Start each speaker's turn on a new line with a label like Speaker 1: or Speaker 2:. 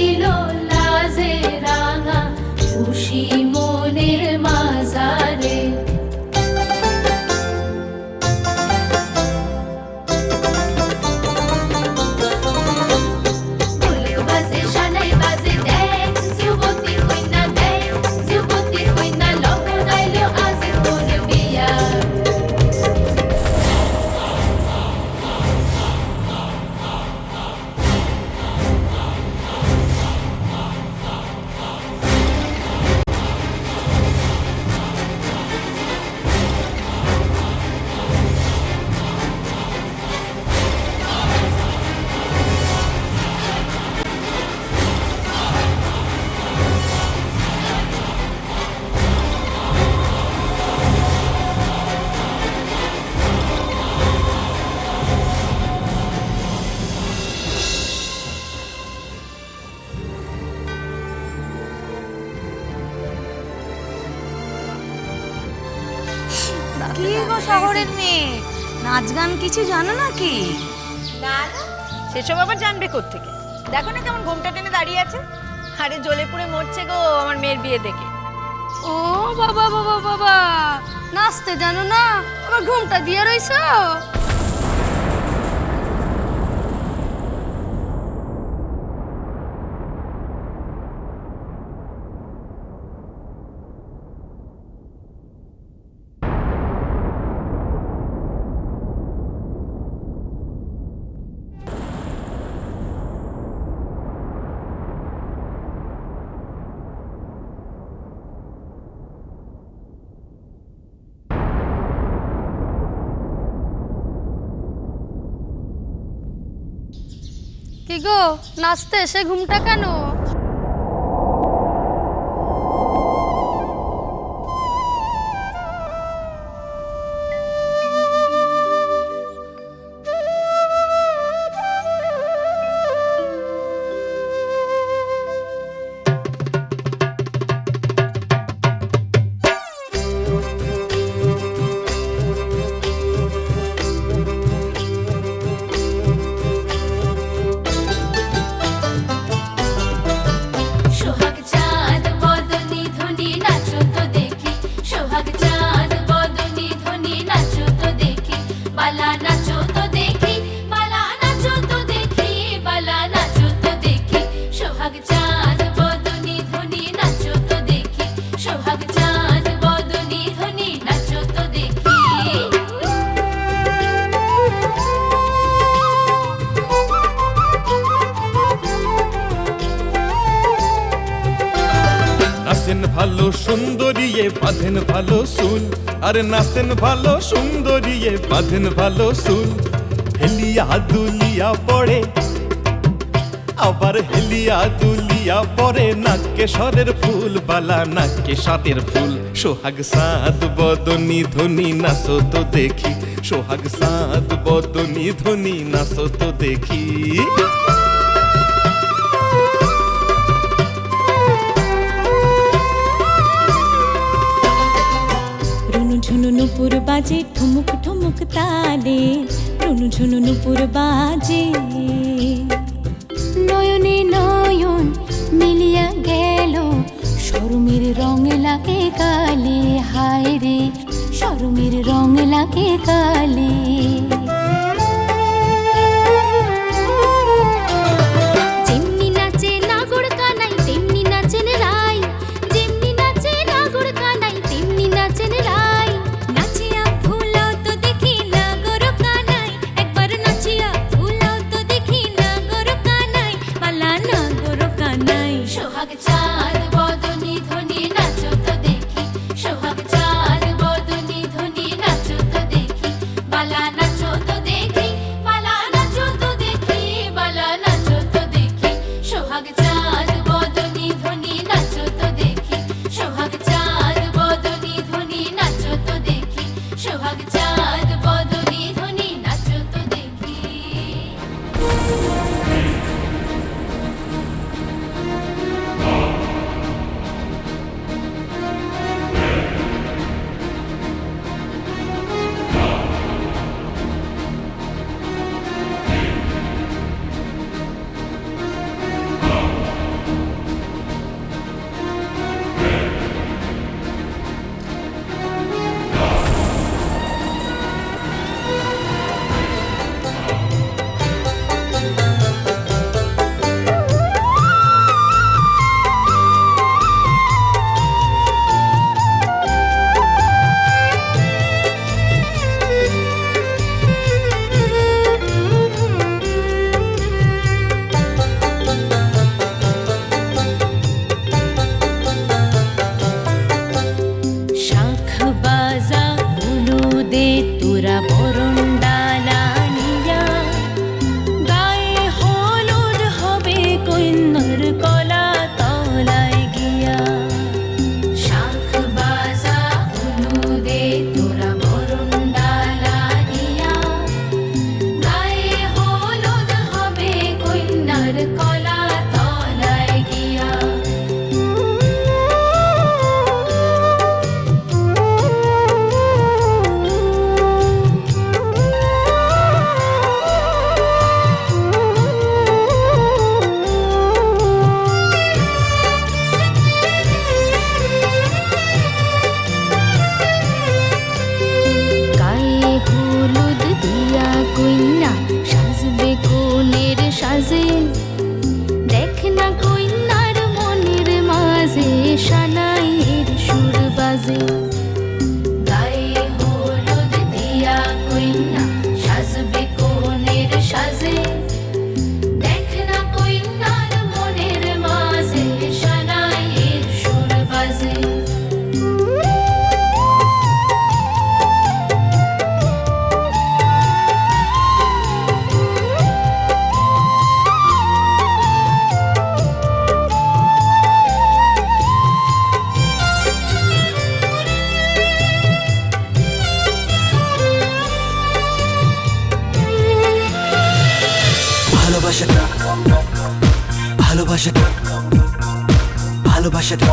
Speaker 1: দিল লাজে রাঙা খুশি মনের মাঝারে।
Speaker 2: কি গো শহরের মেয়ে, নাচ গান কিছু জানো নাকি?
Speaker 3: না না, সেসব আবার জানবে কোত্থেকে? দেখো না কেমন ঘোমটা টেনে দাঁড়িয়ে আছে। আরে জ্বলে পুড়ে মরছে গো আমার মেয়ের বিয়ে দেখে।
Speaker 4: ও বাবা বাবা বাবা, নাচতে জানো না, আমার ঘুমটা দিয়ে রইছো। কি গো, নাচতে এসে ঘুমটা কেন?
Speaker 5: নাচেন ভালো সুন্দরীয়ে বাঁধেন ভালো চুল, আরে নাচেন ভালো সুন্দরীয়ে বাঁধেন ভালো চুল। হেলিয়া দুলিয়া পড়ে, আবার হেলিয়া দুলিয়া পড়ে, নাকেশ্বরের ফুল বালা নাকেশ্বরের ফুল। সোহাগ সাদ বদনি ধনি নাচো তো দেখি, সোহাগ সাদ বদনি ধনি নাচো তো দেখি।
Speaker 6: ঝুনু নুপুর বাজে ঠুমুক ঠুমুক তালে, রুনু ঝুনু নুপুর বাজে। নয়নে নয়ন মিলিয়া গেল, শরমের রং লাগে কালে, হায় রে শরমের রং লাগে কালে। যেমনি নাচে নাগর কানাই তেমনি নাচেন রাই, যেমনি নাচে নাগর কানাই তেমনি নাচেন রাই। নাচিয়া ভুলাও তো দেখি নাগর কানাই, একবার নাচিয়া ভুলাও তো দেখি নাগর কানাই, পালা নাগর কানাই।
Speaker 1: সোহাগ চাঁদ বদনি ধ্বনি নাচো তো দেখি, সোহাগ চাঁদ বদনি ধ্বনি নাচো তো দেখি, বালা নাচো তো দেখি, বালা নাচো তো দেখি, বালা নাচো তো দেখি। সোহাগ চাঁদ বদনি ধ্বনি নাচো তো দেখি, সোহাগ চাঁদ বদনি ধ্বনি নাচো তো দেখি, সোহাগ চাঁদ বদনি ধ্বনি নাচো তো দেখি।
Speaker 7: ভালোবাসাটা ভালোবাসাটা ভালোবাসাটা